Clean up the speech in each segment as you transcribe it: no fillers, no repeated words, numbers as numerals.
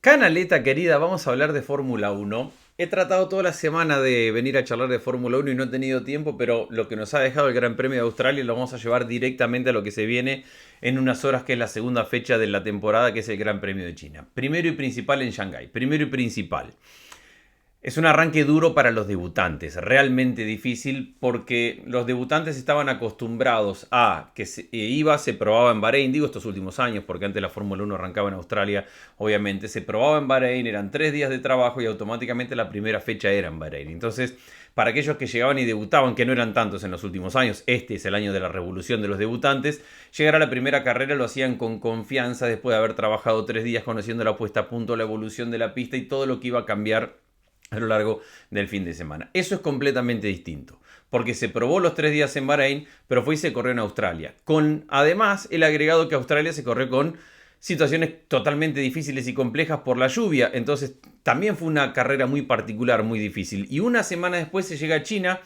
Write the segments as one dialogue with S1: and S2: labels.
S1: Canaleta querida, vamos a hablar de Fórmula 1. He tratado toda la semana de venir a charlar de Fórmula 1 y no he tenido tiempo, pero lo que nos ha dejado el Gran Premio de Australia lo vamos a llevar directamente a lo que se viene en unas horas, que es la segunda fecha de la temporada, que es el Gran Premio de China. Primero y principal en Shanghái. Primero y principal. Es un arranque duro para los debutantes, realmente difícil, porque los debutantes estaban acostumbrados a que se probaba en Bahrein, digo estos últimos años, porque antes la Fórmula 1 arrancaba en Australia, obviamente, se probaba en Bahrein, eran 3 días de trabajo y automáticamente la primera fecha era en Bahrein. Entonces, para aquellos que llegaban y debutaban, que no eran tantos en los últimos años, este es el año de la revolución de los debutantes, llegar a la primera carrera lo hacían con confianza después de haber trabajado 3 días conociendo la puesta a punto, la evolución de la pista y todo lo que iba a cambiar a lo largo del fin de semana. Eso es completamente distinto, porque se probó los 3 días en Bahrein, pero fue y se corrió en Australia. Con además el agregado que Australia se corrió con situaciones totalmente difíciles y complejas por la lluvia. Entonces también fue una carrera muy particular, muy difícil. Y una semana después se llega a China.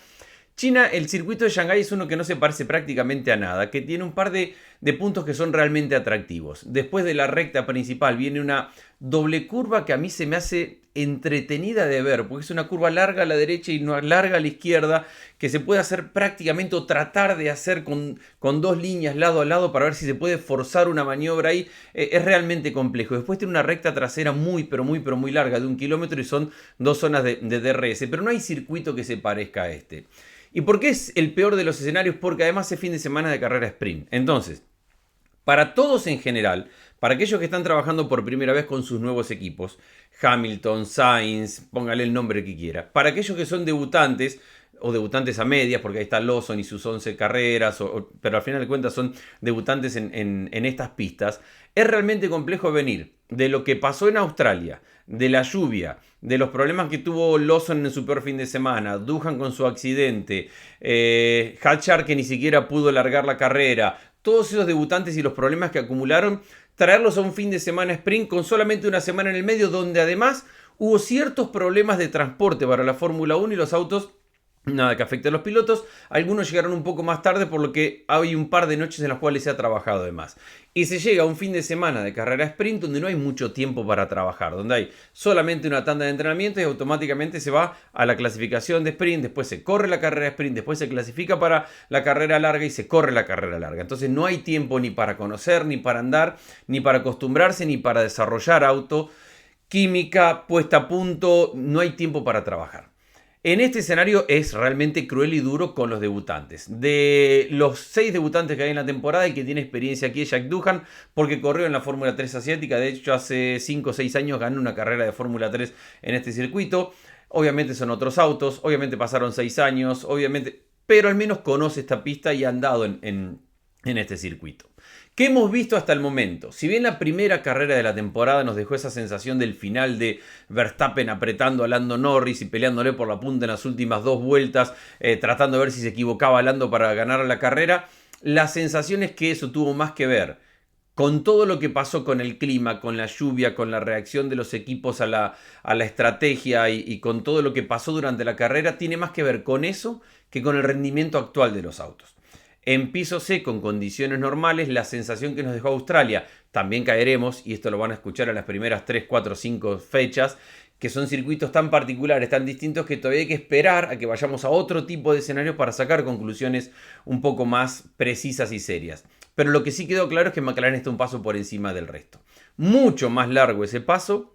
S1: China, el circuito de Shanghái es uno que no se parece prácticamente a nada, que tiene un par de puntos que son realmente atractivos. Después de la recta principal viene una doble curva que a mí se me hace entretenida de ver, porque es una curva larga a la derecha y una larga a la izquierda, que se puede hacer prácticamente o tratar de hacer con dos líneas lado a lado para ver si se puede forzar una maniobra ahí. Es realmente complejo. Después tiene una recta trasera pero muy larga, de 1 kilómetro, y son dos zonas de DRS, pero no hay circuito que se parezca a este. ¿Y por qué es el peor de los escenarios? Porque además es fin de semana de carrera sprint. Entonces, para todos en general, para aquellos que están trabajando por primera vez con sus nuevos equipos, Hamilton, Sainz, póngale el nombre que quiera. Para aquellos que son debutantes o debutantes a medias, porque ahí está Lawson y sus 11 carreras, pero al final de cuentas son debutantes en estas pistas, es realmente complejo venir de lo que pasó en Australia, de la lluvia, de los problemas que tuvo Lawson en su peor fin de semana, Doohan con su accidente, Hadjar que ni siquiera pudo largar la carrera, todos esos debutantes y los problemas que acumularon, traerlos a un fin de semana sprint con solamente una semana en el medio, donde además hubo ciertos problemas de transporte para la Fórmula 1 y los autos, nada que afecte a los pilotos. Algunos llegaron un poco más tarde, por lo que hay un par de noches en las cuales se ha trabajado de más. Y se llega a un fin de semana de carrera sprint donde no hay mucho tiempo para trabajar, donde hay solamente una tanda de entrenamiento y automáticamente se va a la clasificación de sprint, después se corre la carrera sprint, después se clasifica para la carrera larga y se corre la carrera larga. Entonces no hay tiempo ni para conocer, ni para andar, ni para acostumbrarse, ni para desarrollar auto, química, puesta a punto, no hay tiempo para trabajar. En este escenario es realmente cruel y duro con los debutantes. De los 6 debutantes que hay en la temporada, y que tiene experiencia aquí es Jack Doohan, porque corrió en la Fórmula 3 asiática. De hecho, hace 5 o 6 años ganó una carrera de Fórmula 3 en este circuito. Obviamente son otros autos, obviamente pasaron 6 años, obviamente, pero al menos conoce esta pista y ha andado en este circuito. ¿Qué hemos visto hasta el momento? Si bien la primera carrera de la temporada nos dejó esa sensación del final de Verstappen apretando a Lando Norris y peleándole por la punta en las últimas 2 vueltas, tratando de ver si se equivocaba Lando para ganar la carrera, la sensación es que eso tuvo más que ver con todo lo que pasó con el clima, con la lluvia, con la reacción de los equipos a la estrategia y con todo lo que pasó durante la carrera. Tiene más que ver con eso que con el rendimiento actual de los autos. En piso seco, en condiciones normales, la sensación que nos dejó Australia, también caeremos, y esto lo van a escuchar en las primeras 3, 4, 5 fechas, que son circuitos tan particulares, tan distintos, que todavía hay que esperar a que vayamos a otro tipo de escenarios para sacar conclusiones un poco más precisas y serias. Pero lo que sí quedó claro es que McLaren está un paso por encima del resto. Mucho más largo ese paso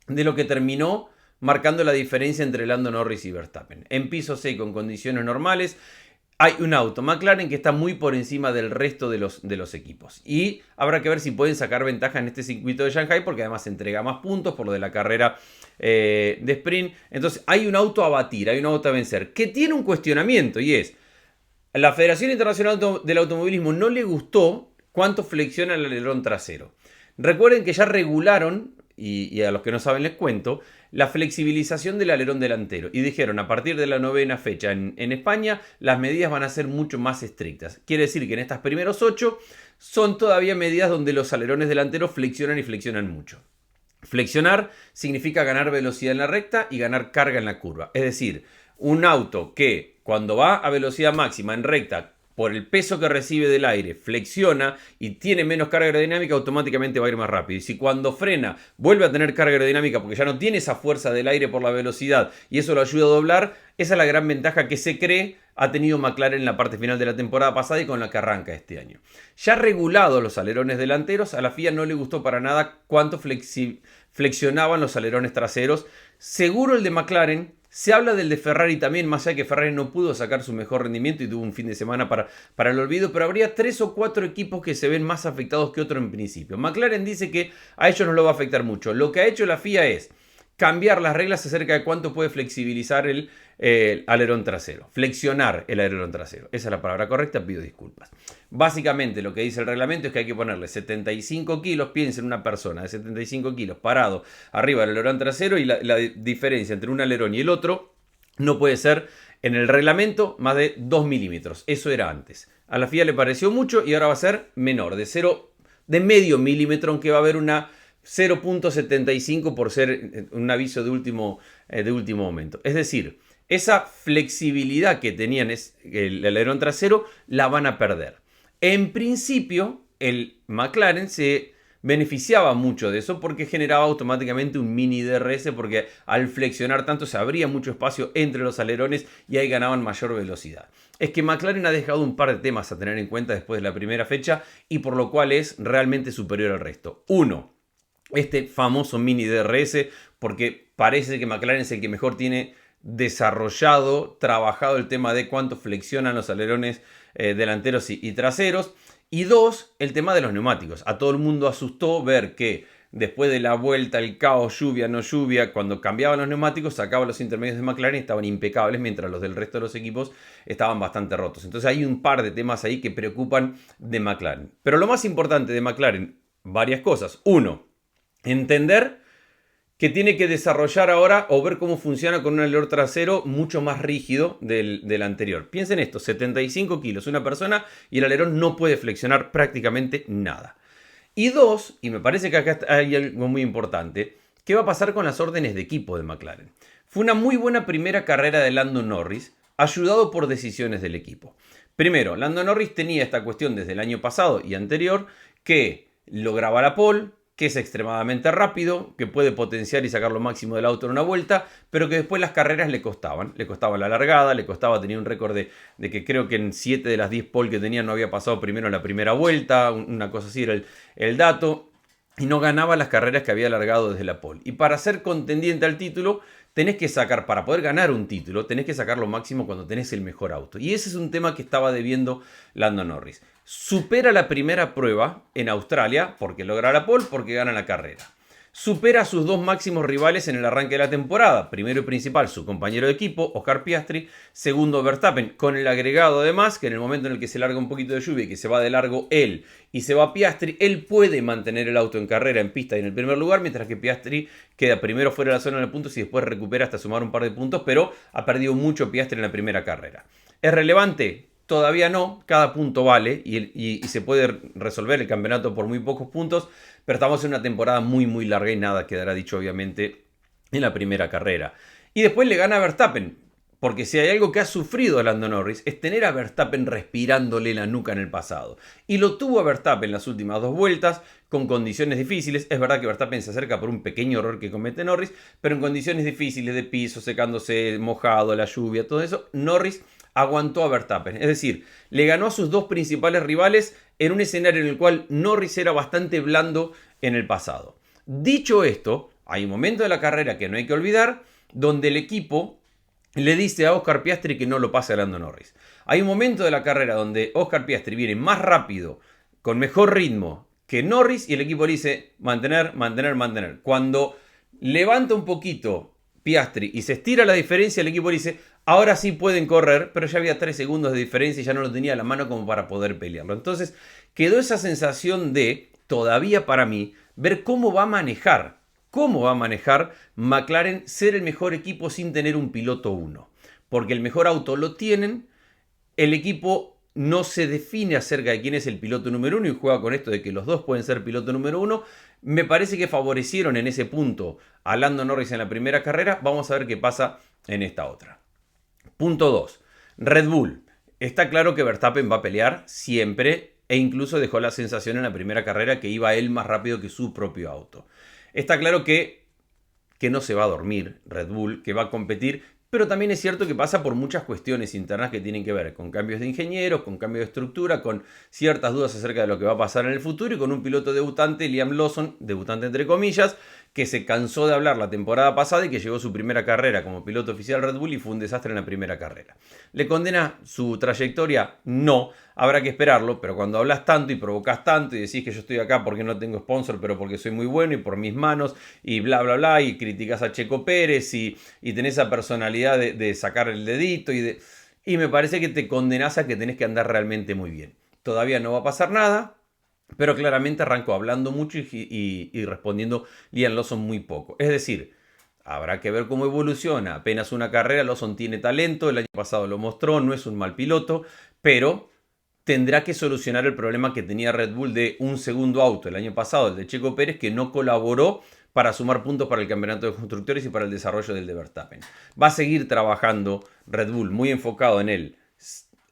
S1: de lo que terminó marcando la diferencia entre Lando Norris y Verstappen. En piso seco, en condiciones normales, hay un auto McLaren que está muy por encima del resto de los equipos. Y habrá que ver si pueden sacar ventaja en este circuito de Shanghái, porque además se entrega más puntos por lo de la carrera de sprint. Entonces hay un auto a batir, hay un auto a vencer, que tiene un cuestionamiento, y es: la Federación Internacional del Automovilismo no le gustó cuánto flexiona el alerón trasero. Recuerden que ya regularon, y a los que no saben les cuento, la flexibilización del alerón delantero. Y dijeron, a partir de la 9ª fecha en España, las medidas van a ser mucho más estrictas. Quiere decir que en estas primeros 8 son todavía medidas donde los alerones delanteros flexionan y flexionan mucho. Flexionar significa ganar velocidad en la recta y ganar carga en la curva. Es decir, un auto que cuando va a velocidad máxima en recta por el peso que recibe del aire, flexiona y tiene menos carga aerodinámica, automáticamente va a ir más rápido. Y si cuando frena vuelve a tener carga aerodinámica porque ya no tiene esa fuerza del aire por la velocidad y eso lo ayuda a doblar, esa es la gran ventaja que se cree ha tenido McLaren en la parte final de la temporada pasada y con la que arranca este año. Ya regulados los alerones delanteros, a la FIA no le gustó para nada cuánto flexionaban los alerones traseros. Seguro el de McLaren. Se habla del de Ferrari también, más allá de que Ferrari no pudo sacar su mejor rendimiento y tuvo un fin de semana para el olvido, pero habría 3 o 4 equipos que se ven más afectados que otros en principio. McLaren dice que a ellos no lo va a afectar mucho. Lo que ha hecho la FIA es cambiar las reglas acerca de cuánto puede flexibilizar el alerón trasero. Flexionar el alerón trasero. Esa es la palabra correcta, pido disculpas. Básicamente lo que dice el reglamento es que hay que ponerle 75 kilos, piensen en una persona de 75 kilos parado arriba del alerón trasero y la diferencia entre un alerón y el otro no puede ser en el reglamento más de 2 milímetros. Eso era antes. A la FIA le pareció mucho y ahora va a ser menor, de medio milímetro, aunque va a haber una 0.75 por ser un aviso de último momento. Es decir, esa flexibilidad que tenían el alerón trasero la van a perder. En principio, el McLaren se beneficiaba mucho de eso porque generaba automáticamente un mini DRS porque al flexionar tanto se abría mucho espacio entre los alerones y ahí ganaban mayor velocidad. Es que McLaren ha dejado un par de temas a tener en cuenta después de la primera fecha y por lo cual es realmente superior al resto. Uno, este famoso mini DRS, porque parece que McLaren es el que mejor tiene desarrollado, trabajado el tema de cuánto flexionan los alerones delanteros y traseros. Y dos, el tema de los neumáticos. A todo el mundo asustó ver que después de la vuelta, el caos, lluvia, no lluvia, cuando cambiaban los neumáticos, sacaban los intermedios de McLaren y estaban impecables, mientras los del resto de los equipos estaban bastante rotos. Entonces hay un par de temas ahí que preocupan de McLaren. Pero lo más importante de McLaren, varias cosas. Uno, entender que tiene que desarrollar ahora o ver cómo funciona con un alerón trasero mucho más rígido del anterior. Piensen esto, 75 kilos una persona y el alerón no puede flexionar prácticamente nada. Y dos, y me parece que acá hay algo muy importante, ¿qué va a pasar con las órdenes de equipo de McLaren? Fue una muy buena primera carrera de Lando Norris, ayudado por decisiones del equipo. Primero, Lando Norris tenía esta cuestión desde el año pasado y anterior, que lograba la pole, que es extremadamente rápido, que puede potenciar y sacar lo máximo del auto en una vuelta, pero que después las carreras le costaban. Le costaba la largada, le costaba, tenía un récord de que creo que en 7 de las 10 pole que tenía no había pasado primero en la primera vuelta, una cosa así era el dato, y no ganaba las carreras que había largado desde la pole. Y para ser contendiente al título, tenés que sacar, para poder ganar un título, tenés que sacar lo máximo cuando tenés el mejor auto. Y ese es un tema que estaba debiendo Lando Norris. Supera la primera prueba en Australia, porque logra la pole, porque gana la carrera. Supera a sus dos máximos rivales en el arranque de la temporada. Primero y principal, su compañero de equipo, Oscar Piastri. Segundo, Verstappen, con el agregado además, que en el momento en el que se larga un poquito de lluvia y que se va de largo él y se va Piastri, él puede mantener el auto en carrera, en pista y en el primer lugar, mientras que Piastri queda primero fuera de la zona de puntos y después recupera hasta sumar un par de puntos, pero ha perdido mucho Piastri en la primera carrera. ¿Es relevante? Todavía no, cada punto vale y se puede resolver el campeonato por muy pocos puntos, pero estamos en una temporada muy muy larga y nada quedará dicho obviamente en la primera carrera. Y después le gana a Verstappen, porque si hay algo que ha sufrido Lando Norris es tener a Verstappen respirándole la nuca en el pasado. Y lo tuvo a Verstappen las últimas dos vueltas con condiciones difíciles. Es verdad que Verstappen se acerca por un pequeño error que comete Norris, pero en condiciones difíciles de piso, secándose, mojado, la lluvia, todo eso, Norris aguantó a Verstappen. Es decir, le ganó a sus dos principales rivales en un escenario en el cual Norris era bastante blando en el pasado. Dicho esto, hay un momento de la carrera que no hay que olvidar, donde el equipo le dice a Oscar Piastri que no lo pase a Lando Norris. Hay un momento de la carrera donde Oscar Piastri viene más rápido, con mejor ritmo que Norris, y el equipo le dice mantener, mantener, mantener. Cuando levanta un poquito Piastri y se estira la diferencia, el equipo le dice ahora sí pueden correr, pero ya había 3 segundos de diferencia y ya no lo tenía a la mano como para poder pelearlo. Entonces quedó esa sensación de, todavía para mí, ver cómo va a manejar McLaren ser el mejor equipo sin tener un piloto 1. Porque el mejor auto lo tienen, el equipo no se define acerca de quién es el piloto número 1 y juega con esto de que los dos pueden ser piloto número 1. Me parece que favorecieron en ese punto a Lando Norris en la primera carrera. Vamos a ver qué pasa en esta otra. Punto 2. Red Bull. Está claro que Verstappen va a pelear siempre e incluso dejó la sensación en la primera carrera que iba él más rápido que su propio auto. Está claro que no se va a dormir Red Bull, que va a competir, pero también es cierto que pasa por muchas cuestiones internas que tienen que ver con cambios de ingenieros, con cambios de estructura, con ciertas dudas acerca de lo que va a pasar en el futuro y con un piloto debutante, Liam Lawson, debutante entre comillas, que se cansó de hablar la temporada pasada y que llegó su primera carrera como piloto oficial Red Bull y fue un desastre en la primera carrera. ¿Le condena su trayectoria? No, habrá que esperarlo, pero cuando hablas tanto y provocas tanto y decís que yo estoy acá porque no tengo sponsor, pero porque soy muy bueno y por mis manos y bla, bla, bla, y criticas a Checo Pérez y tenés esa personalidad de sacar el dedito y me parece que te condenás a que tenés que andar realmente muy bien. Todavía no va a pasar nada, pero claramente arrancó hablando mucho y respondiendo Liam Lawson muy poco. Es decir, habrá que ver cómo evoluciona. Apenas una carrera, Lawson tiene talento, el año pasado lo mostró, no es un mal piloto, pero tendrá que solucionar el problema que tenía Red Bull de un segundo auto el año pasado, el de Checo Pérez, que no colaboró para sumar puntos para el campeonato de constructores y para el desarrollo del de Verstappen. Va a seguir trabajando Red Bull muy enfocado en el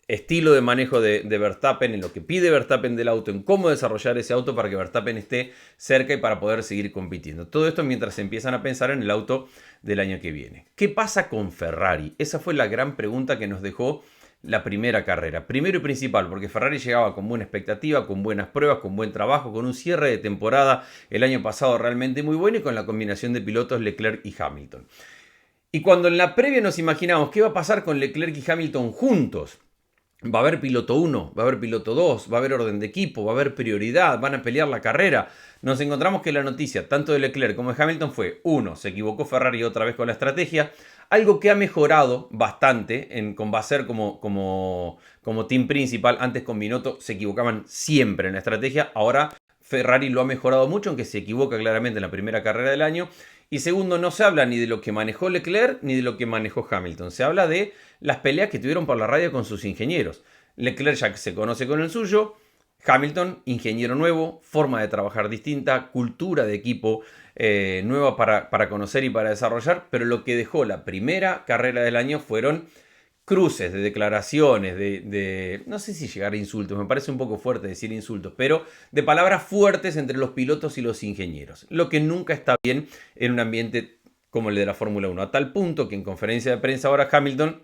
S1: estilo de manejo de Verstappen, en lo que pide Verstappen del auto, en cómo desarrollar ese auto para que Verstappen esté cerca y para poder seguir compitiendo. Todo esto mientras se empiezan a pensar en el auto del año que viene. ¿Qué pasa con Ferrari? Esa fue la gran pregunta que nos dejó la primera carrera. Primero y principal, porque Ferrari llegaba con buena expectativa, con buenas pruebas, con buen trabajo, con un cierre de temporada el año pasado realmente muy bueno y con la combinación de pilotos Leclerc y Hamilton. Y cuando en la previa nos imaginamos qué va a pasar con Leclerc y Hamilton juntos, va a haber piloto 1, va a haber piloto 2, va a haber orden de equipo, va a haber prioridad, van a pelear la carrera. Nos encontramos que la noticia, tanto de Leclerc como de Hamilton, fue: 1, se equivocó Ferrari otra vez con la estrategia, algo que ha mejorado bastante con Vasser como team principal. Antes con Binotto se equivocaban siempre en la estrategia, ahora Ferrari lo ha mejorado mucho, aunque se equivoca claramente en la primera carrera del año. Y segundo, no se habla ni de lo que manejó Leclerc ni de lo que manejó Hamilton. Se habla de las peleas que tuvieron por la radio con sus ingenieros. Leclerc ya se conoce con el suyo. Hamilton, ingeniero nuevo, forma de trabajar distinta, cultura de equipo nueva para conocer y para desarrollar. Pero lo que dejó la primera carrera del año fueron cruces de declaraciones, no sé si llegar a insultos, me parece un poco fuerte decir insultos, pero de palabras fuertes entre los pilotos y los ingenieros, lo que nunca está bien en un ambiente como el de la Fórmula 1, a tal punto que en conferencia de prensa ahora Hamilton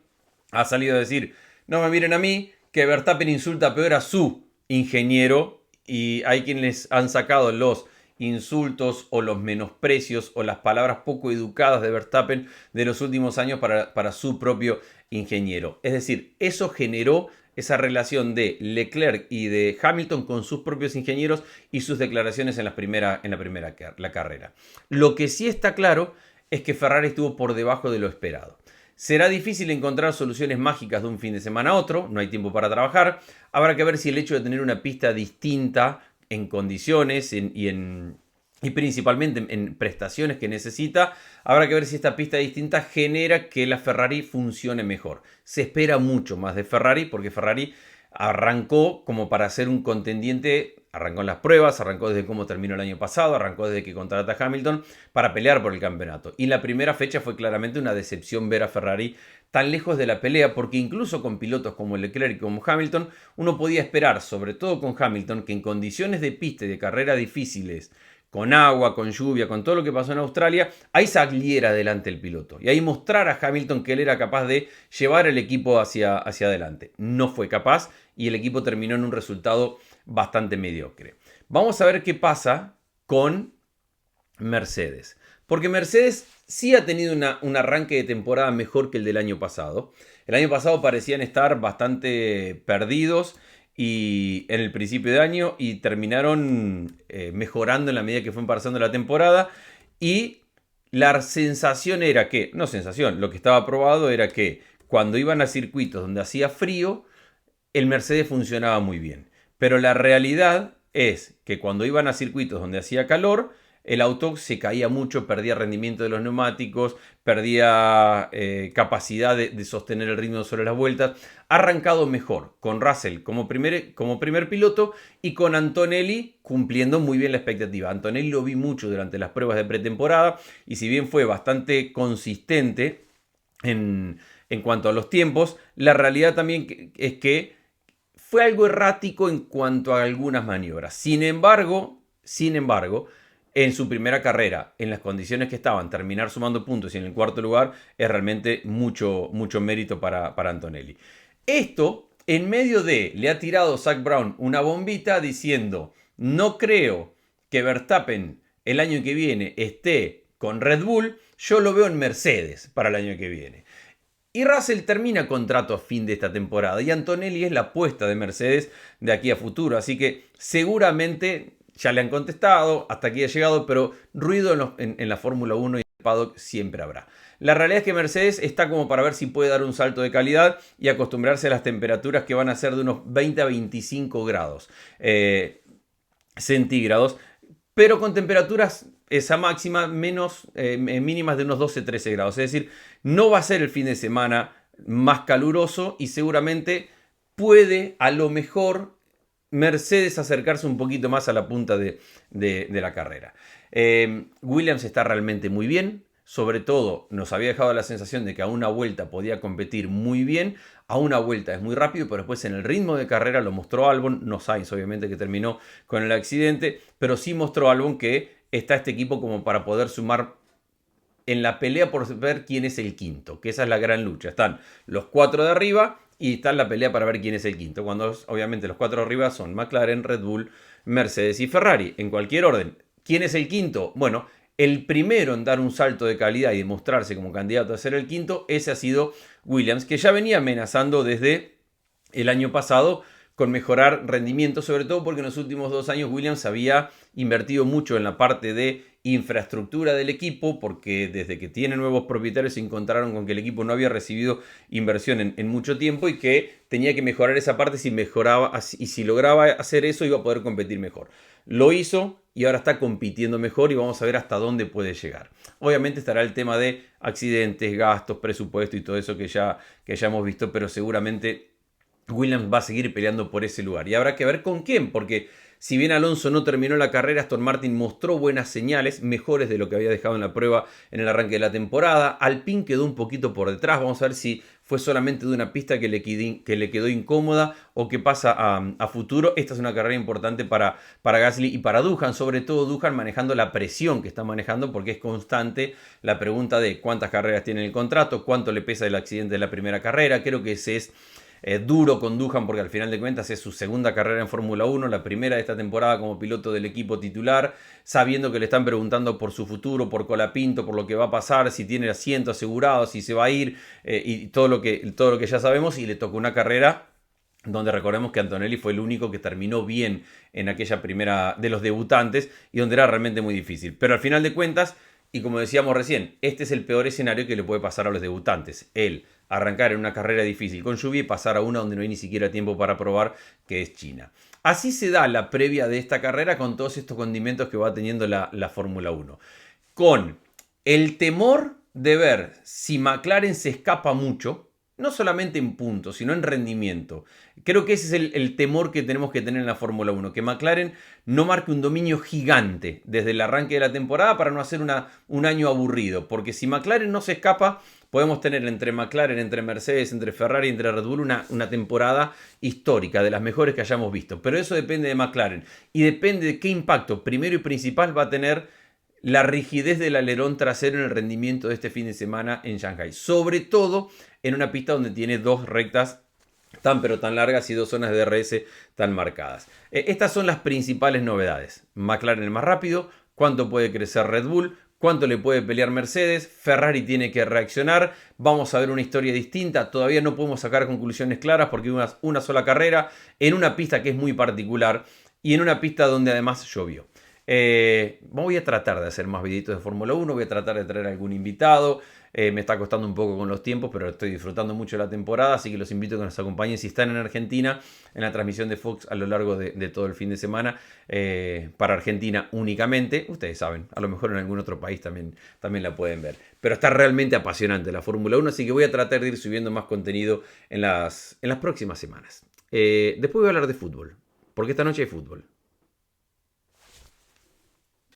S1: ha salido a decir: no me miren a mí, que Verstappen insulta peor a su ingeniero, y hay quienes han sacado los insultos o los menosprecios o las palabras poco educadas de Verstappen de los últimos años para su propio ingeniero. Es decir, eso generó esa relación de Leclerc y de Hamilton con sus propios ingenieros y sus declaraciones en la primera carrera. Lo que sí está claro es que Ferrari estuvo por debajo de lo esperado. Será difícil encontrar soluciones mágicas de un fin de semana a otro, no hay tiempo para trabajar. Habrá que ver si el hecho de tener una pista distinta en condiciones y principalmente en prestaciones que necesita, habrá que ver si esta pista distinta genera que la Ferrari funcione mejor. Se espera mucho más de Ferrari porque Ferrari arrancó como para ser un contendiente, arrancó en las pruebas, arrancó desde cómo terminó el año pasado, arrancó desde que contrata a Hamilton para pelear por el campeonato. Y la primera fecha fue claramente una decepción ver a Ferrari tan lejos de la pelea, porque incluso con pilotos como Leclerc y como Hamilton, uno podía esperar, sobre todo con Hamilton, que en condiciones de pista y de carrera difíciles, con agua, con lluvia, con todo lo que pasó en Australia, ahí saliera adelante el piloto. Y ahí mostrara a Hamilton que él era capaz de llevar el equipo hacia adelante. No fue capaz y el equipo terminó en un resultado bastante mediocre. Vamos a ver qué pasa con Mercedes. Porque Mercedes sí ha tenido un arranque de temporada mejor que el del año pasado. El año pasado parecían estar bastante perdidos y en el principio de año y terminaron mejorando en la medida que fue pasando la temporada. Y la sensación era que, no sensación, lo que estaba probado era que cuando iban a circuitos donde hacía frío, el Mercedes funcionaba muy bien. Pero la realidad es que cuando iban a circuitos donde hacía calor, el auto se caía mucho, perdía rendimiento de los neumáticos, perdía capacidad de sostener el ritmo sobre las vueltas. Ha arrancado mejor con Russell como primer piloto y con Antonelli cumpliendo muy bien la expectativa. Antonelli lo vi mucho durante las pruebas de pretemporada y si bien fue bastante consistente en en cuanto a los tiempos. La realidad también es que fue algo errático en cuanto a algunas maniobras. Sin embargo, en su primera carrera, en las condiciones que estaban, terminar sumando puntos y en el cuarto lugar es realmente mucho, mucho mérito para Antonelli. Esto en medio de, le ha tirado Zak Brown una bombita diciendo, no creo que Verstappen el año que viene esté con Red Bull, yo lo veo en Mercedes para el año que viene. Y Russell termina contrato a fin de esta temporada y Antonelli es la apuesta de Mercedes de aquí a futuro, así que seguramente ya le han contestado, hasta aquí ha llegado, pero ruido en la Fórmula 1 y en el paddock siempre habrá. La realidad es que Mercedes está como para ver si puede dar un salto de calidad y acostumbrarse a las temperaturas que van a ser de unos 20 a 25 grados centígrados, pero con temperaturas esa máxima mínimas de unos 12-13 grados. Es decir, no va a ser el fin de semana más caluroso y seguramente puede a lo mejor Mercedes acercarse un poquito más a la punta de la carrera. Williams está realmente muy bien. Sobre todo nos había dejado la sensación de que a una vuelta podía competir muy bien. A una vuelta es muy rápido, pero después en el ritmo de carrera lo mostró Albon. No Sainz, obviamente, que terminó con el accidente. Pero sí mostró Albon que está este equipo como para poder sumar en la pelea por ver quién es el quinto. Que esa es la gran lucha. Están los 4 de arriba y está en la pelea para ver quién es el quinto. Cuando obviamente los 4 de arriba son McLaren, Red Bull, Mercedes y Ferrari. En cualquier orden. ¿Quién es el quinto? Bueno, el primero en dar un salto de calidad y demostrarse como candidato a ser el quinto, ese ha sido Williams, que ya venía amenazando desde el año pasado con mejorar rendimiento, sobre todo porque en los últimos 2 años Williams había invertido mucho en la parte de infraestructura del equipo, porque desde que tiene nuevos propietarios se encontraron con que el equipo no había recibido inversión en mucho tiempo y que tenía que mejorar esa parte. Si lograba hacer eso iba a poder competir mejor. Lo hizo y ahora está compitiendo mejor y vamos a ver hasta dónde puede llegar. Obviamente estará el tema de accidentes, gastos, presupuesto y todo eso que ya hemos visto, pero seguramente Williams va a seguir peleando por ese lugar. Y habrá que ver con quién, porque si bien Alonso no terminó la carrera, Aston Martin mostró buenas señales, mejores de lo que había dejado en la prueba en el arranque de la temporada. Alpine quedó un poquito por detrás. Vamos a ver si fue solamente de una pista que le quedó incómoda o qué pasa a futuro. Esta es una carrera importante para Gasly y para Doohan, sobre todo Doohan manejando la presión que está manejando, porque es constante la pregunta de cuántas carreras tiene el contrato, cuánto le pesa el accidente de la primera carrera. Creo que ese es duro con Doohan porque al final de cuentas es su segunda carrera en Fórmula 1, la primera de esta temporada como piloto del equipo titular, sabiendo que le están preguntando por su futuro, por Colapinto, por lo que va a pasar, si tiene asiento asegurado, si se va a ir y todo lo que ya sabemos, y le tocó una carrera donde recordemos que Antonelli fue el único que terminó bien en aquella primera de los debutantes y donde era realmente muy difícil. Pero al final de cuentas, y como decíamos recién, este es el peor escenario que le puede pasar a los debutantes. El arrancar en una carrera difícil con lluvia y pasar a una donde no hay ni siquiera tiempo para probar, que es China. Así se da la previa de esta carrera con todos estos condimentos que va teniendo la Fórmula 1. Con el temor de ver si McLaren se escapa mucho, no solamente en puntos, sino en rendimiento. Creo que ese es el temor que tenemos que tener en la Fórmula 1, que McLaren no marque un dominio gigante desde el arranque de la temporada para no hacer un año aburrido, porque si McLaren no se escapa, podemos tener entre McLaren, entre Mercedes, entre Ferrari, entre Red Bull una temporada histórica, de las mejores que hayamos visto. Pero eso depende de McLaren y depende de qué impacto primero y principal va a tener la rigidez del alerón trasero en el rendimiento de este fin de semana en Shanghai. Sobre todo en una pista donde tiene 2 rectas tan pero tan largas y 2 zonas de DRS tan marcadas. Estas son las principales novedades. McLaren el más rápido, cuánto puede crecer Red Bull, cuánto le puede pelear Mercedes, Ferrari tiene que reaccionar, vamos a ver una historia distinta, todavía no podemos sacar conclusiones claras porque una sola carrera en una pista que es muy particular y en una pista donde además llovió. Voy a tratar de hacer más videitos de Fórmula 1, voy a tratar de traer algún invitado. Me está costando un poco con los tiempos, pero estoy disfrutando mucho de la temporada, así que los invito a que nos acompañen si están en Argentina, en la transmisión de Fox a lo largo de todo el fin de semana, para Argentina únicamente. Ustedes saben, a lo mejor en algún otro país también la pueden ver. Pero está realmente apasionante la Fórmula 1, así que voy a tratar de ir subiendo más contenido en las próximas semanas. Después voy a hablar de fútbol, porque esta noche hay fútbol.